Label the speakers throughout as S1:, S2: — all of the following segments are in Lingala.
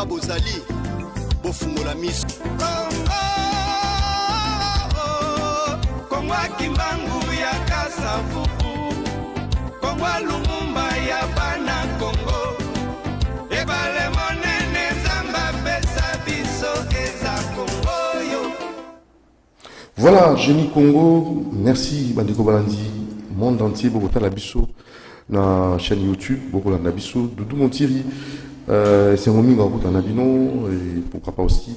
S1: esika bozali bofungola miso
S2: Kongwa kimbangu ya kasavubu Kongwa lumumba ya bana Kongo Ebale monene zamba pesa biso eza Kongo yo.
S3: Voilà, Génie Congo, merci Bandeko Balandi, monde entier, beaucoup de biso na chaîne YouTube, beaucoup de biso, Doudou Montiri, c'est mon minga beaucoup Nabino et pourquoi pas aussi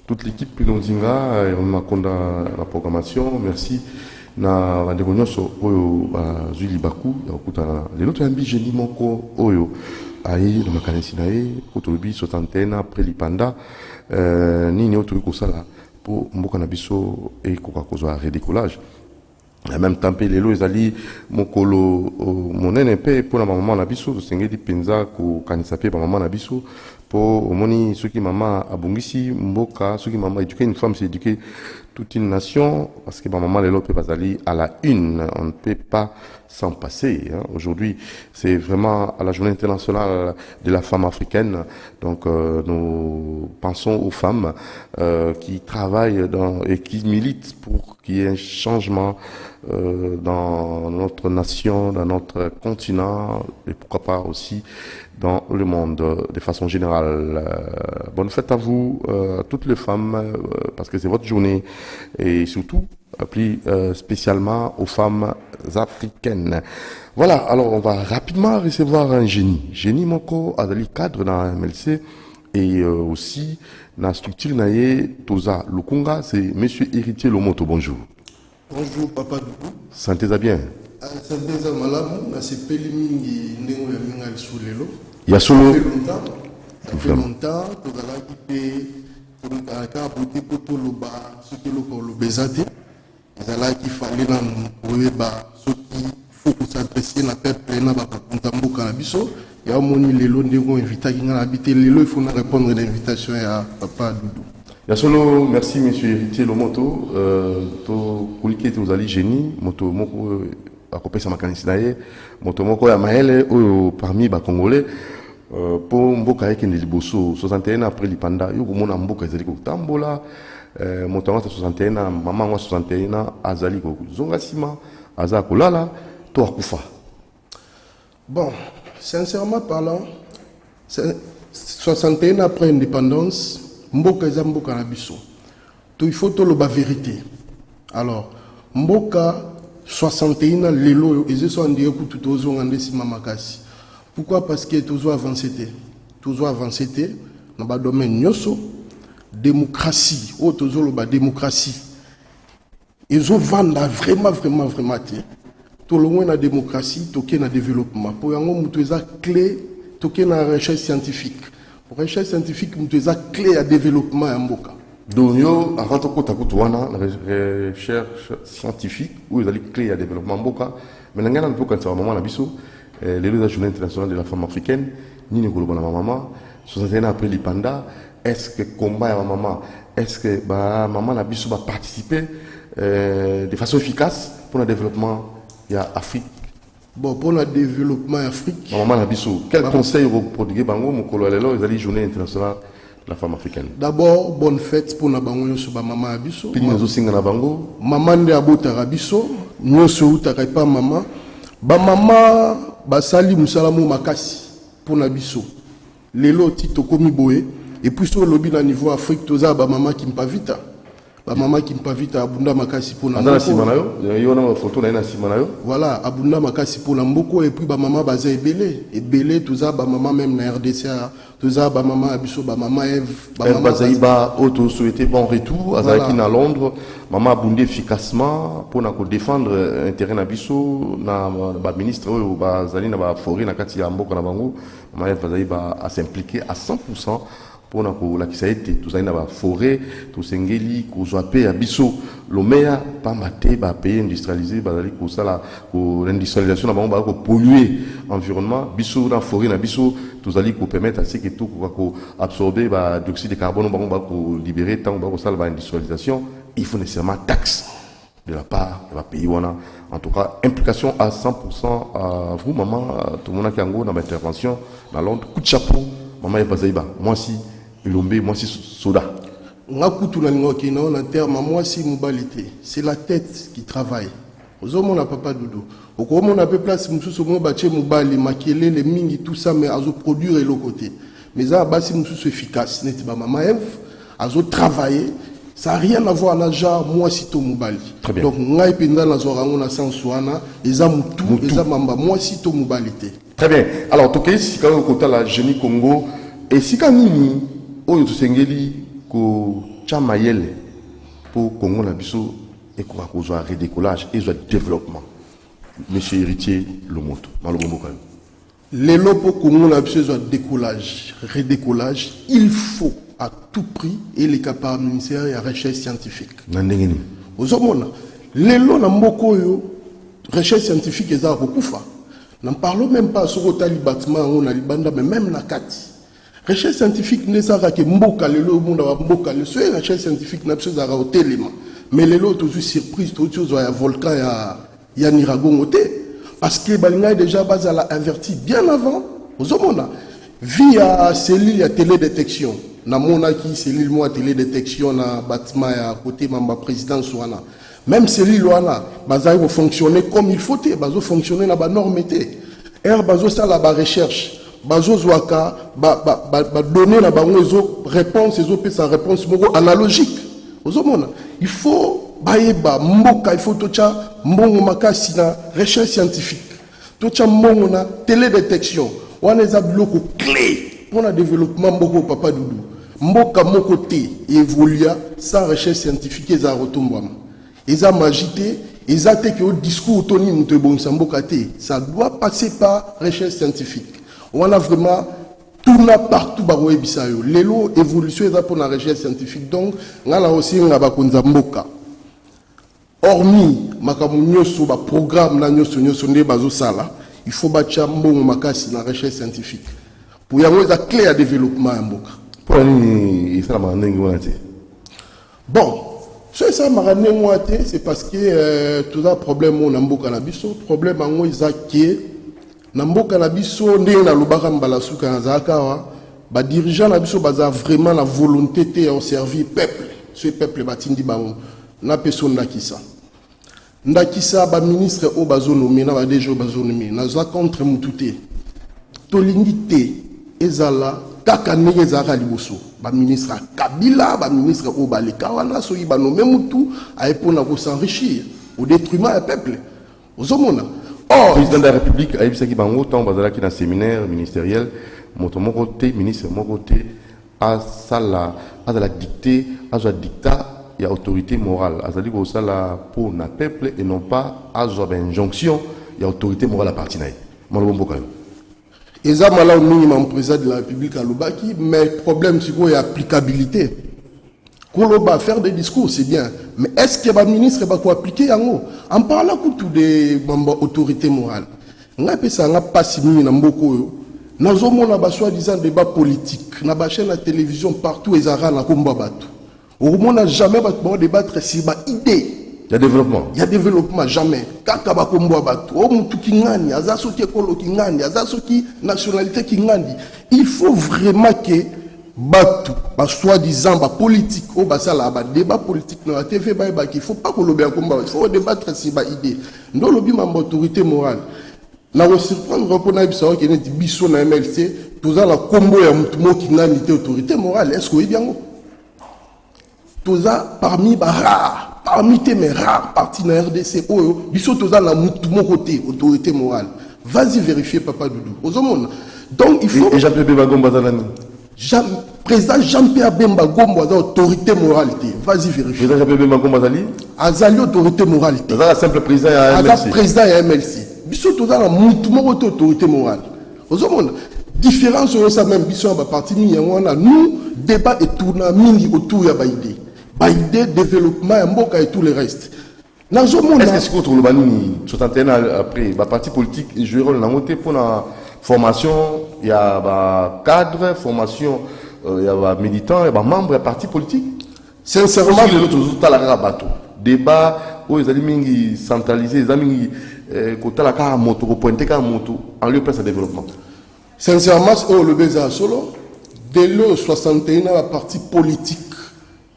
S3: toute l'équipe Pilondinga et on a la programmation, merci na Bandeko Nyoso Oyo Zuli Baku, les autres ambi Génie Moko Oyo aïe le makanesi nae, autobi sotantena après l'ipanda, ni autobi kosala pour mboka na biso et koka kozwa redécollage. En même temps, les lois ezali mokolo monene pe pour la maman na biso to sengeli penza ko kanisa pe ba maman na biso pour omoni soki maman abungisi mboka soki maman éduquer une femme c'est éduquer toute une nation parce que ba maman les lois pe bazali à la une, on ne peut pas s'en passer hein. Aujourd'hui c'est vraiment à la journée internationale de la femme africaine, donc nous pensons aux femmes qui travaillent et qui militent pour qu'il y ait un changement dans notre nation, dans notre continent et pourquoi pas aussi dans le monde de façon générale. Bonne fête à vous, à toutes les femmes, parce que c'est votre journée et surtout plus spécialement aux femmes africaines. Voilà, alors on va rapidement recevoir un génie Moko Adali cadre dans MLC et aussi dans la structure naye Toza Lukunga, c'est monsieur Héritier Lomoto. Bonjour.
S4: Bonjour Papa Doudou.
S3: Sentez-vous bien?
S4: Sentez-vous malamu, na sepeli mingi ndengo ya minga lisulelo.
S3: Ya solo.
S4: Ça fait longtemps, tozala ki pe ka boté poto loba soki loko lobezate. Ezala ki fallait na oyeba soki faut s'adresser na peuple na ba konta mboka na biso. Ya moni lelo ndengo invita ki na habiter lelo il faut na répondre à l'invitation ya Papa Doudou.
S3: Yasolo, merci monsieur Héritier Lomoto. To kulike to zali génie moto moko akopesa makanisi naye moto moko ya maele oyo parmi ba congolais pour mboka yeke liboso 61 après lipanda yo komona mboka ezali ko tambola moto ngata 61 mama ngwa 61 azali ko zonga sima aza kolala to akufa.
S4: Bon, sincèrement parlant, 61 après indépendance mboka eza mboka na biso. Il faut to la vérité. Alors, mboka 61 lelo ezo ndie ku tutozo ngande sima makasi. Pourquoi? Parce que toujours avancé dans le domaine nyoso démocratie, toujours la démocratie. Ils ont vendu vraiment tout le monde la démocratie, tout le développement. Pour yango mutu eza clé, tout la recherche scientifique. Pour recherche scientifique, mutu eza clé à développement ya mboka.
S3: Donc, avant de la recherche scientifique, où ils ont clé à développement mboka, mais nous avons quand ça moment la biso. Les journée internationale de la femme africaine, ni ne kolobana maman, 61 après l'Ipanda, est-ce que combat à maman, est-ce que maman la biso va participer de façon efficace pour le développement de l'Afrique?
S4: Bon, pour le développement d'Afrique.
S3: Maman la biso, quel conseil vous prodiguez bango mon kololelo les journée internationale de la femme africaine?
S4: D'abord, bonne fête pour na bango yoso ba maman biso.
S3: Puis nous singa na bango.
S4: Maman de abota rabiso, nyoso utaka pa maman. Ba maman basali musalamu makasi pour na biso lelo tito komi boye et puis sur lobby na niveau Afrique toza ba maman qui mpavita abunda makasi pour na
S3: photo na simanayo
S4: voilà abunda makasi pour na mboko et puis ba maman baza ebele toza ba maman même na RDC toza ba maman biso ba maman Eve
S3: ba maman bazaïba auto souhaiter bon retour azaki na Londres maman abundé efficacement pour na ko défendre intérêt na biso na ba ministre oyo bazali na ba forêt na kati ya mboka na bango maman Eve bazaïba à s'impliquer à 100% pour la qui ça a été tout ça na ba forêt tout sengeli ko zoapé ya biso lomea pas maté ba pays industrialisé bazali ko sala ko l'industrialisation na bango ba ko polluer environnement biso na forêt na biso tout allez ko permettre à ce que tout ko absorber ba dioxyde de carbone bango ba ko libérer tant ba ko sala ba industrialisation il faut nécessairement taxe de la part de la pays wana en tout cas implication à 100% à vous maman tout le monde qui a dans l'intervention dans Londres coup de chapeau maman Epazaïba moi aussi Ilombe moi si soda.
S4: C'est la tête qui travaille. Aux hommes, on n'a pas Doudou. Au moment on a peu place, nous bâtir Moubali, maquiller les mines, tout ça, mais à produire et l'autre côté. Mais ça, c'est efficace. N'est pas maman Eve, à travailler. Ça n'a rien à voir avec moi si to Moubali.
S3: Très bien.
S4: Donc, on a épinda la zora, on a sans soana, et ça moutou, et ça mamba, moi si to Moubalité.
S3: Très bien. Alors, tout cas, si quand on côté la Génie Congo, et si quand nini, oyo to sengeli ko chamayele pour Congo na biso et qu'on a besoin de redécollage et de développement. Monsieur Héritier Lomoto, Malobombo quand même.
S4: Les lopes Congo na biso de décollage, redécollage, il faut à tout prix et les capables ministère et la recherche scientifique.
S3: Nandengeni.
S4: Aux hommes, les lots na mboko yo recherche scientifique est à Rokufa. N'en parlons même pas sur le bâtiment on a libanda mais même na kati. Recherche scientifique n'est pas que mboka le lot monde va mboka le soit recherche scientifique n'a pas au téléma. Mais les lots toujours surprise toujours il y a volcan il y a Niragon parce que balinga déjà base à la averti bien avant aux hommes via cellule à télédétection. Na mona qui cellule moi télédétection na bâtiment à côté mamba président soana même cellule wana baza va fonctionner comme il faut bazo fonctionner na ba norme bazo ça la ba recherche bazo zwaka ba donner na bango ezo réponse ezo pe sa réponse moko analogique ozomona il faut baeba mboka il faut tocha mbongo makasi na recherche scientifique tocha mbongo na télédétection wana eza biloko clé pour le développement mboko papa Doudou mboka moko te évolua sans recherche scientifique eza retombama eza magité eza te que au discours toni muto bonsa mboka te ça doit passer par recherche scientifique on a vraiment tourna partout baro ebisa yo lelo évolution eza pour la recherche scientifique donc ngala aussi ngaba konza mboka hormis makamu nyoso ba programme na nyoso nde bazo sala il faut bacha mbongo makasi na recherche scientifique pour yango eza clé à développement ya mboka.
S3: Pour il fait la manenge on a dit.
S4: Bon, ce ça marane moi c'est parce que tout ça problème on a mboka na biso problème ango eza que na mboka na biso ndenge na lobaka mbala suka na zaka ba dirigeant na biso baza vraiment la volonté de servir peuple ce peuple batindi bango na personne ndakisa ndakisa ba ministre o bazo nommé na ba DG bazo nommé na za contre mutute tolingi te ezala kaka ndenge ezalaka liboso baministre Kabila baministre oyo baleka wana soki banome mutu aye mpona s'enrichir au détriment ya peuple ozomona
S3: or président de la république ayebisaki bango ntango bazalaki na séminaire ministériel moto moko te ministre moko te azala dicté azwa dictat ya autorité morale azali kosala mpo na peuple et non pas azwa bainjonction ya autorité morale aparti na ye malobombo quand même.
S4: Et ça, malheureusement, au minimum, président de la République à Lubaki, mais le problème, c'est qu'il y a applicabilité. Koloba faire des discours, c'est bien. Mais est-ce que le ministre va appliquer en haut? En parlant de l'autorité morale, on a pas si mis dans beaucoup. Nous avons un soi-disant débat politique. Nous avons une chaîne de télévision partout et Zara na combat batu. Au moins, on n'a jamais débattre sur une idée.
S3: Il y a développement.
S4: Il y a développement, jamais. Kaka bakombo batu. O mutu kingani, azaso ki ekolo kingani, azaso ki nationalité kingani. Il faut vraiment que batu, soi-disant politique, o basala ba débat politique dans la TV ba il faut pas que le bien combat, il faut débattre sur ba idée. Ndo lobi ma autorité morale. Na ko surprendre ko na biso ki neti biso na MLC, toza la combo ya mutu mo kingani te autorité morale. Est-ce que oui bien? Toza parmi ba rare. Parmi mes rares partis dans la RDC, ils sont tous dans mon côté, autorité morale. Vas-y vérifier, Papa Doudou. Donc il faut.
S3: Et Jean-Pierre Bemba Gomba Zalani.
S4: Président Jean-Pierre Bemba Gomba Zalani, autorité morale. Vas-y vérifier.
S3: Président Jean-Pierre Bemba Gomba Zalani.
S4: Azali, autorité morale.
S3: Azali, simple président à MLC.
S4: Président à MLC. Ils sont tous dans mon côté, autorité morale. Différence sur ça même, ils sont à partir de nous, débat et tourna mini autour de la idée. Idée, développement, mboka et tout le reste. Est-ce
S3: que c'est contre le Banini, 61 après, le parti politique jouera le moté pour la formation, il y a cadre, formation, il y a militants, il y a membres du parti politique.
S4: Sincèrement,
S3: débat, où ils allaient centraliser, ils allaient côté la carte moto, pointer la moto, en lieu de place de développement.
S4: Sincèrement, le baiser solo, dès le 61 la parti politique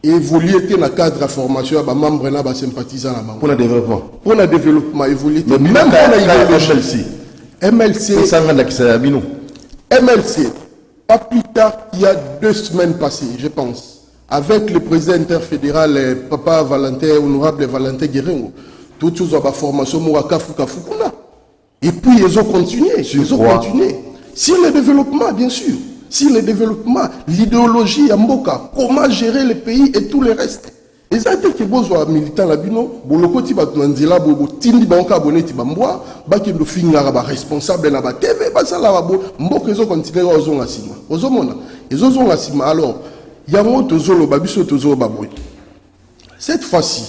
S4: évolué dans le cadre de la formation à membres et sympathisants
S3: pour le développement.
S4: Pour le développement évolué
S3: même
S4: pour la
S3: MLC.
S4: MLC, pas plus tard qu'il y a 2 semaines passées, je pense, avec le président interfédéral, Papa Valentin, honorable Valentin Guérengo, toutes choses à la formation, et puis ils ont continué, sur le développement, bien sûr, sur le développement, l'idéologie, comment gérer le pays et tout le reste. Et ça a été que besoin militant la bino, bolokoti batwanzela bobo tindi banka boneti bamboa, baki do finga ba responsable na ba TV, ba sala ba bo mboko ezo continuer ozonga sima. Ozomona, ezozonga sima alors, yango tozolo babiso tozolo baboy. Cette fois-ci,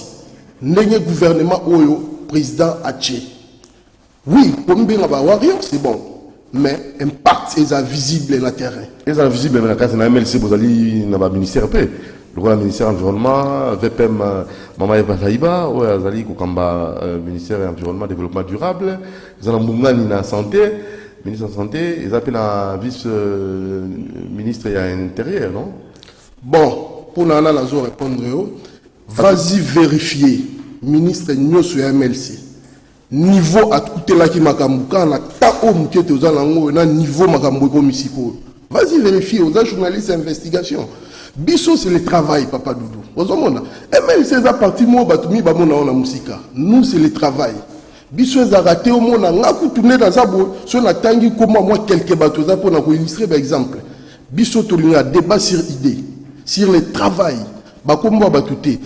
S4: ndenge gouvernement oyo président Ache. Oui, comme bien ba warrior, c'est bon. Mais impact est visible dans le terrain.
S3: Est visible dans la case na MLC bozali na ba ministère pe. Le ministère de l'Environnement, VPM, Mama Eva Saïba, Azali Koukamba, ministère de l'Environnement et Développement Durable, ils ont la santé, ministre de la Santé, ils appellent un vice-ministre de l'Intérieur, non?
S4: Bon, pour Nana Lazo répondre, vas-y vérifier, ministre Nyosu MLC. Niveau à tout là qui m'a kambuka, na ta o mukete aux alango, na niveau makambuko misiko. Vas-y vérifier, aux journalistes d'investigation. Biso c'est le travail, Papa Doudou. MLC c'est parti moi batumi bamona ona musika. Nous c'est le travail. Biso a raté au monde nga kutuné dans abo so na tangi comment moi quelques bateaux za pour na illustrer par exemple. Biso tolinga débat sur idée, sur le travail. Ba kombo batuté.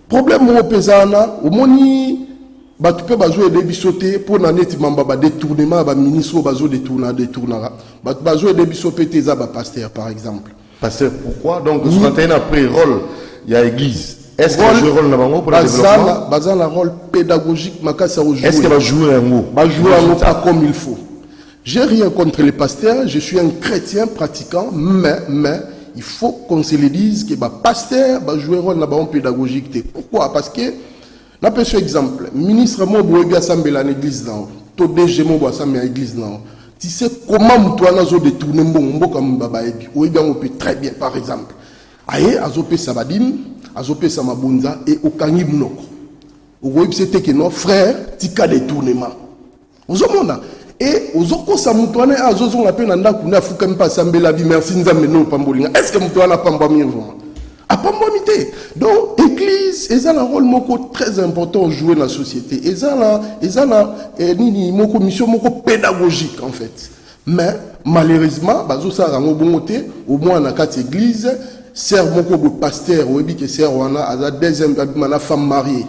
S4: Problème mo pesana au moni batu pe bazo de bisoté pour na neti mamba ba détournement ba ministre bazo détournera. Batu bazo de bisopété za ba pasteur par exemple.
S3: Pasteur, pourquoi? Donc, 61 après, rôle, il y a l'église. Est-ce qu'il joue un rôle pour le développement?
S4: Bazan un rôle pédagogique,
S3: est-ce qu'il va jouer un mot?
S4: Va jouer un mot pas comme il faut. J'ai rien contre les pasteurs, je suis un chrétien pratiquant, mais il faut qu'on se le dise que le pasteur va jouer un rôle dans pédagogique. Pourquoi? Parce que, n'a pas ce exemple, ministre mo boyebi assemblée à l'église là, to DG mo boyebi assemblée à l'église là. Tu sais comment tu as détourné mon comme baba et puis oui bien on peut très bien par exemple aye azopé sabadim azopé samabunza et okangi mnoko oui c'était que nos frères tika détournement ozomona et ozoko samutwane azozo na pena ndaku na fuka mpa sambela bi merci nzambe no pambolinga est-ce que mutwana pamba mieux apambomité donc église ils ont un rôle moko très important joué dans la société ils ont nini moko mission moko pédagogique en fait mais malheureusement bazo ça rango bongoté au moins na quatre église sert moko bo pasteur ou bi que sert wana a deuxième abimana femme mariée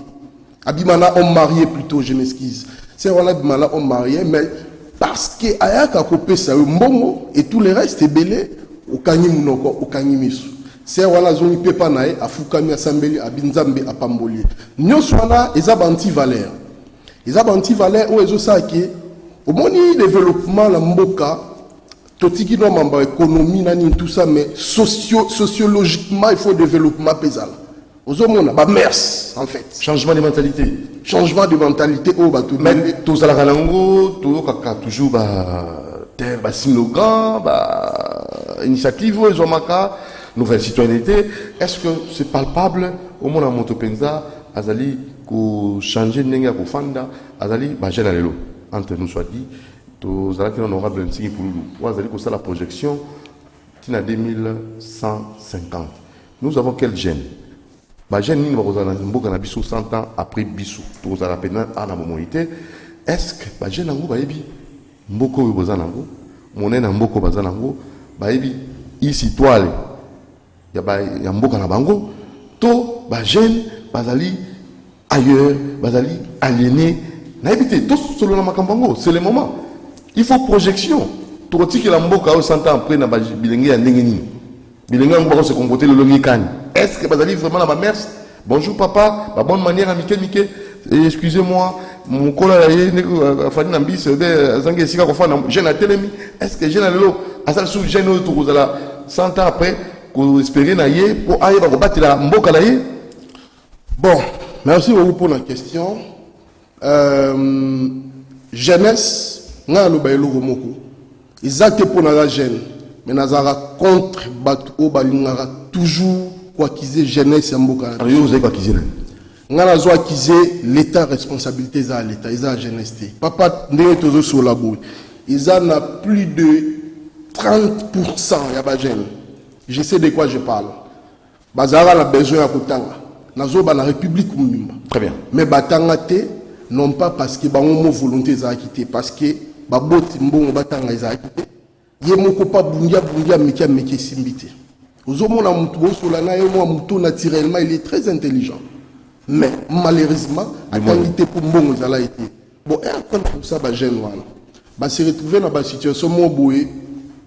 S4: abimana homme marié plutôt je m'excuse sert wana abimana homme marié mais parce que ayaka kopé ça mbongo et tout le reste est belé au kanyi munoko au kanyi misu c'est wala zoni pepa nae afukami asambeli abinzambe apamboli nyonso wana eza banti valeur o ezo saki au moni développement la mboka totiki no mamba économie nani tout ça mais sociologiquement il faut développement pesal ozomona ba mers en fait
S3: changement de mentalité
S4: o ba tout
S3: mais tous à la kalango tout kaka toujours ba terre ba slogan ba initiative o ezomaka nouvelle citoyenneté, est-ce que c'est palpable au monde à Motopenza, Azali, pour changer n'enga pour fanda, Azali, bah j'ai l'allélo. Entre nous soit dit, tous Azali qui n'ont pas de signe pour nous. Azali pour ça la projection, qui n'a 2150. Nous avons quel gène? Bah gène ni nous avons un biso 100 ans après biso. Tous à la peine à la mobilité. Est-ce que bah gène n'ango bah ebi, mboko yobozanango, mon en mboko bazanango, bah ebi, ici toile. Il y a mboka na bango to ba jeune bazali ailleurs bazali aliéné na habité to solo na makambango c'est le moment il faut projection to tiki la mboka au 100 ans après na ba bilenge ya ndenge nini bilenge ngo se comporter le longi kan est-ce que bazali vraiment na ba mers bonjour papa ba bonne manière amike excusez-moi mon collègue fani na mbisi de zangi sika ko fana jeune a telemi est-ce que jeune a lelo asal sous jeune to kozala 100 ans après pour espérer naïe pour aller battre la mboka naïe.
S4: Bon, merci beaucoup pour la question. Jeunesse, nga lo bayelo moko. Exacte pour la jeune. mais nazara contre batu o balingara toujours quoi qu'ils aient jeunesse mboka.
S3: Alors vous avez quoi qu'ils aient?
S4: Ngana zo akize l'état responsabilité za l'état ils a jeunesse. Papa ndenge tozo sur la boue. Ils en a plus de 30% ya ba jeune. Je sais de quoi je parle. Bazara la besoin ya kotanga. Nazo ba na république mumba.
S3: Très bien.
S4: Mais batanga te non pas parce que ba mo volonté za quitter parce que ba boti mbongo batanga za quitter. Ye moko pa bundia meki simbité. Ozomona mutu osolana ye mo mutu naturellement il est très intelligent. Mais malheureusement, la qualité pour mbongo ça a été. Bon, et après tout ça, bah jeune wana, bah se retrouver dans une situation moboué,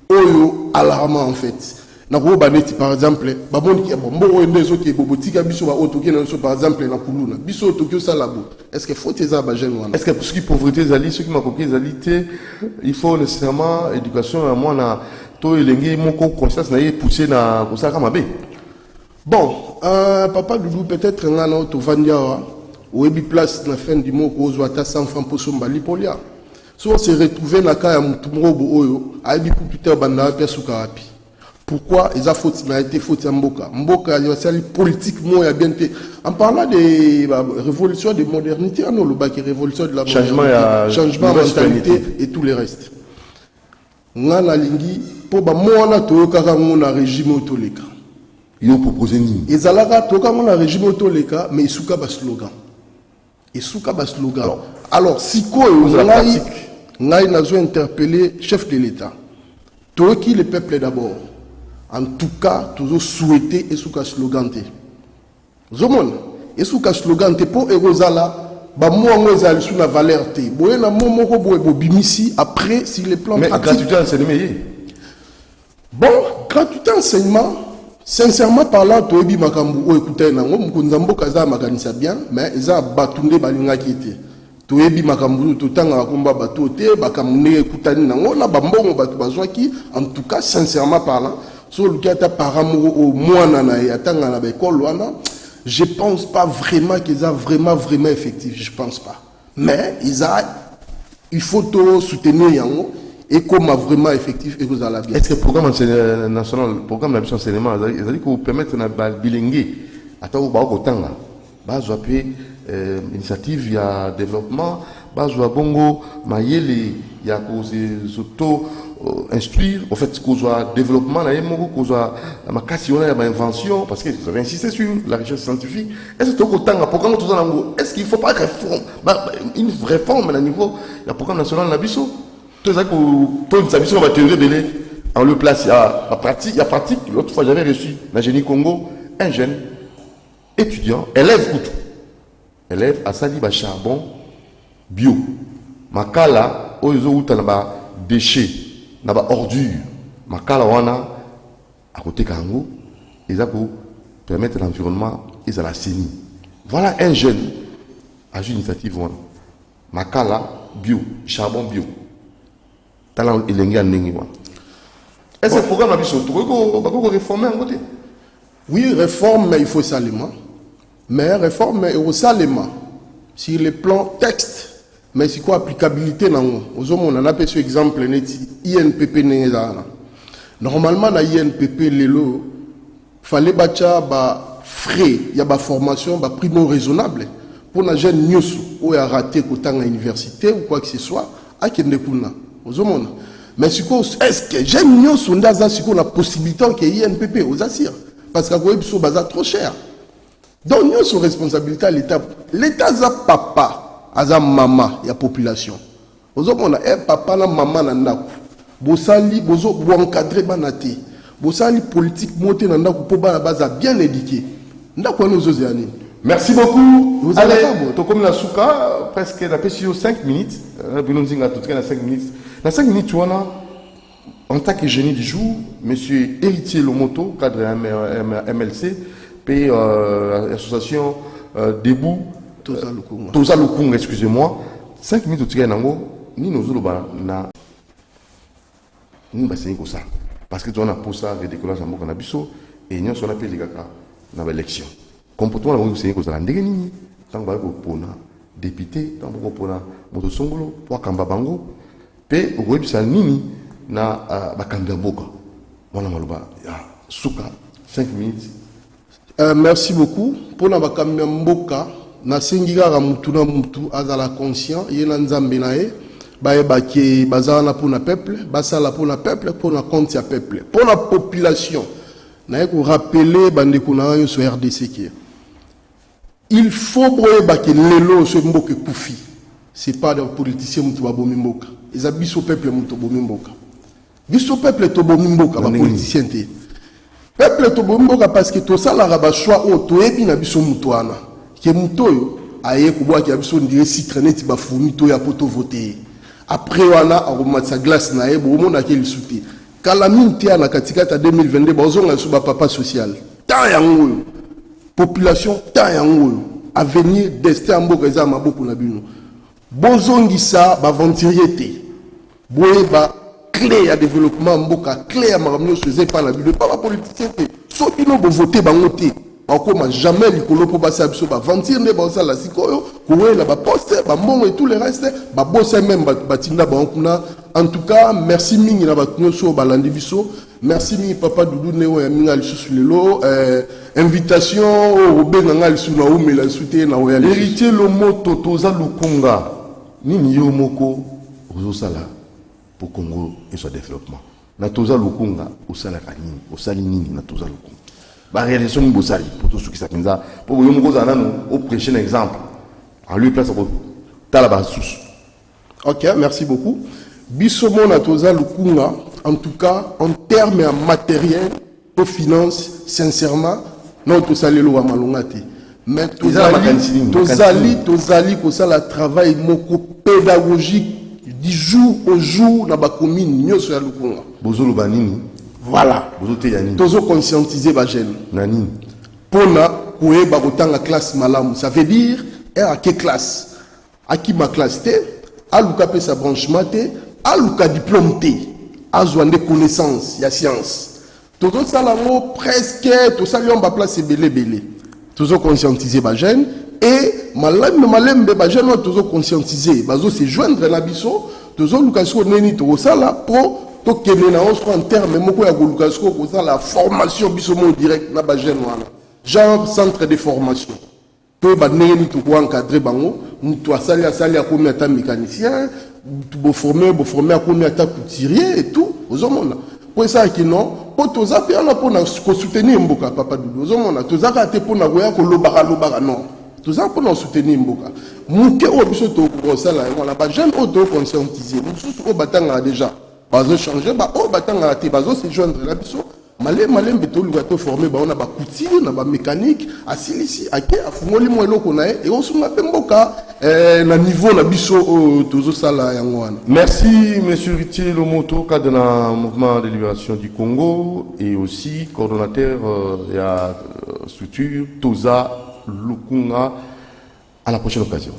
S4: oyo alarmant en fait. Na ko baneti par exemple, bah bon qui bon mbo ndezo autres bobotika biso ba otoki na so par exemple na kuluna. Biso otoki ça labo. Est-ce que faut ça bah jeune wana?
S3: Est-ce que pour ce qui pauvreté zali, ceux qui m'a compris zalité, il faut nécessairement éducation à moi na to elengi moko conscience na pousser na ko ça kama be.
S4: Bon, papa Doudou, peut-être qu'on a notre vandia, ou ebi place la fin du mois, qu'on soit 100 francs pour son bali polia. Si on s'est retrouvé dans le cas de Moutoumrobo Oyo, à ebi computer bandara pia soukarapi. Pourquoi ils ont faute, n'a été faute à Mboka. Mboka, il y a une politique, moi, il y a bien été. En parlant des révolutions de modernité, non, le bac est révolution de la changement de mentalité et tout le reste. Ngana lingi, pour moi, on a tout le régime autoleka.
S3: Ils ont proposé ni.
S4: Et Zalaga, tout comme on a régime autoleka, mais ils sont pas slogan. Ils sont pas slogan. Alors, si quoi, on a interpellé chef de l'État. Tout qui le peuple d'abord. En tout cas, toujours souhaité et sous slogan. Zomon, et sous slogan pour Erosala, bah moi on est sur la valeur té. Boye na momo ko boye bimisi après sur les plans pratiques.
S3: Mais gratuité enseignement.
S4: Bon, gratuité enseignement. Sincèrement parlant, tu es makambu o écouter nango mukunzambo kaza makanisa bien, mais eza batunde balinga kité. Tu es makambu to tanga komba bato te bakamune écoutani nango na bambongo bato bazwaki en tout cas sincèrement parlant, sur le cas ta paramo au mwana na ya tanga na école wana, je pense pas vraiment qu'ils a vraiment effectif, je pense pas. Mais il faut tout soutenir yango. Et comme vraiment effectif et vous allez bien.
S3: Est-ce que le programme national, le programme d'ambition enseignement, il que vous permettre de bilinguer à tout le temps, initiative, il y a développement, bongo, il y a auto instruire, en fait, qu'on soit développement, qu'on soit invention, parce que vous avez insisté sur la recherche scientifique. Est-ce que est-ce qu'il ne faut pas une réforme à niveau du programme national d'ambition? Tout ça pour une ambition va tenir de l'air en le place. Il y a pratique. L'autre fois, j'avais reçu dans Génie Congo un jeune étudiant, élève à Saliba charbon bio. Makala, oizo uta naba déchets, naba ordures. Makala wana à côté Kango, ils ont pour permettre l'environnement, ils ont la CENI. Voilà un jeune à une initiative wana. Makala bio, charbon bio. Talent il est-ce que le programme a réformer en côté?
S4: Oui, réforme, mais il faut salement. Mais réforme, mais il faut salement. Sur le plan texte, mais c'est quoi applicabilité? On a appelé ce exemple, INPP. Normalement, dans INPP, il fallait ba frais, il y a ba formation, ba primo raisonnable. Pour les jeunes news, ou a raté qu'au temps à l'université ou quoi que ce soit, à Kendekuna. Mais est-ce que j'aime mieux son daza sur la possibilité qu'il y ait INPP aux assires? Parce que vous bazar trop cher. Donc nous sommes responsabilité à l'État. L'État a papa, a maman, il y a population. Vous avez papa na maman na ndaku. Bosali bozo bo encadrer banati. Bosali politique monter na ndaku pour ba base bien éduqué. Ndaku nous ozani.
S3: Merci beaucoup. Vous allez comme la souka presque la pêche 5 minutes. Dans 5 minutes. Dans 5 minutes, en tant que génie du jour, monsieur Héritier Lomoto, cadre MLC, puis l'association Debout, Toza Lukung, excusez-moi, 5 minutes, ni nous na ni bassin comme ça. Parce que tu as pour ça, le décollage en Mokana Bisso, et nous sommes appelés les gars dans l'élection. Comportement, nous sommes comme ça. Ndegeni, tant que pour député, tant que pour Moto Songolo, pour Kamba Bango. Pe okoyebisa nini na bakanga mboka Mwana Maloba, Souka, 5 minutes.
S4: Merci beaucoup. Pour la Bakamia Mboka, na sengiga ga mutu na mutu azala conscient, yena nzambe na ye, ba ke bazala pour na peuple, basala pour na peuple, pour na compte ya peuple, pour la population. Na ko rappeler bande kuna yo sur RDC qui. Il faut boye ba ke lelo so mboka kufi. C'est pas des politiciens mutu ba bomi mboka. Ils habitent au peuple mutu bomi mboka. Biso peuple to bomi mboka ba politicien te. Peuple to bomi mboka parce que to sala ba choix o to ebi na biso mutu wana. Ke mutu yo aye ko boa ki biso ndire citronette ba fumi to ya poto voter. Après wana aromatsa glace na ye bo mona ke lisuti. Calamité na katikata 2022 bazonga so ba papa social. Ta yango population ta yango avenir destin mboka za maboko na bino. Bozongisa ba venturiété. Boye ba clé à développement mboka clé à maramio faisait pas la bino pas la politicien. So bino bo voter bango te. Encore jamais likolo po basa biso ba ventir ne ba sala sikoyo ko la ba poste ba mbongo et tout le reste ba bosse même batinda ba kuna. En tout cas, merci mingi na batno so balandi biso. Merci mingi papa Doudou Neo ya minga lisusu lelo invitation au Robert nga lisusu na umela souté na oya
S3: héritier Lomoto toza lukunga nini yo moko ozosala pour Congo et son développement. Na toza lukunga osala kanini osali nini na toza lukunga. Ba réalisation bosali pour tout ce qui s'appelle pour yo moko za nanu au prêcher un exemple. En lui place pour talaba sous.
S4: OK, merci beaucoup. Bisomon na toza lukunga en tout cas en termes matériel pour finance sincèrement non to salelo wa malongate mais tozali ko sala travail moko pédagogique du jour au jour na ba commune nyoso ya lukunga
S3: bozolo banini
S4: voilà
S3: bozote ya nini
S4: tozo conscientiser ba jeune
S3: na nini
S4: pona koyeba kotanga classe malamu ça veut dire à quelle classe à qui ma classe te aluka pe sa branchement te aluka diplôme te azwa des connaissances ya science tozo sala ngo presque to sali on ba place belé tozo conscientiser ba jeune et malembe ba jeune tozo conscientiser bazo se joindre na biso tozo luka so neni to sala pro to kene na on en terme moko ya luka so ko sala formation biso mo direct na ba jeune wana genre centre de formation peu ba neni to ko encadrer bango mutu asali a komi ata mécanicien bo former a komi ata couturier et tout ozomona pour ça qui non po toza pe ana pona ko soutenir mboka papa Doudou ozomona toza ka te pona koya ko lobaka non toza pona soutenir mboka muke o biso to ko sala wala ba jeune o to conscientiser mususu o batanga déjà bazo changer ba o batanga te bazo se joindre la biso malem beto lugato formé ba on a ba couture na ba mécanique asilisi ake afungoli mo eloko na e on sunga pe mboka na niveau na biso tozo sala yango wana.
S3: Merci monsieur Héritier Lomoto cadre de mouvement de libération du Congo et aussi coordonnateur de la structure Toza Lukunga. À la prochaine occasion.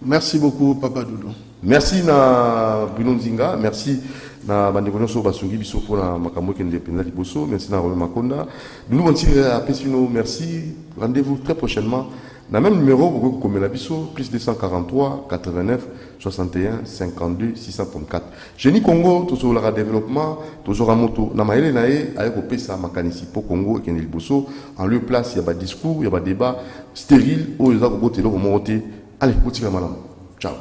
S4: Merci beaucoup papa Doudou.
S3: Merci na Bruno Nzinga, merci na bande konyoso basungi biso pour la makambo qui indépendant liboso, merci na Romain Makonda. Nous on tire à Pessino, merci. Rendez-vous très prochainement. Dans le même numéro, vous pouvez la biso, plus 243 89 61 52 634. Génie Congo, toujours le développement, toujours à moto. Na maele nae, avec au pesa makanisi pour Congo et Kenil Bosso. En lieu place, il y a pas discours, il y a pas débat stérile, où ils ont voté le monter. Allez, vous tirez madame. Ciao.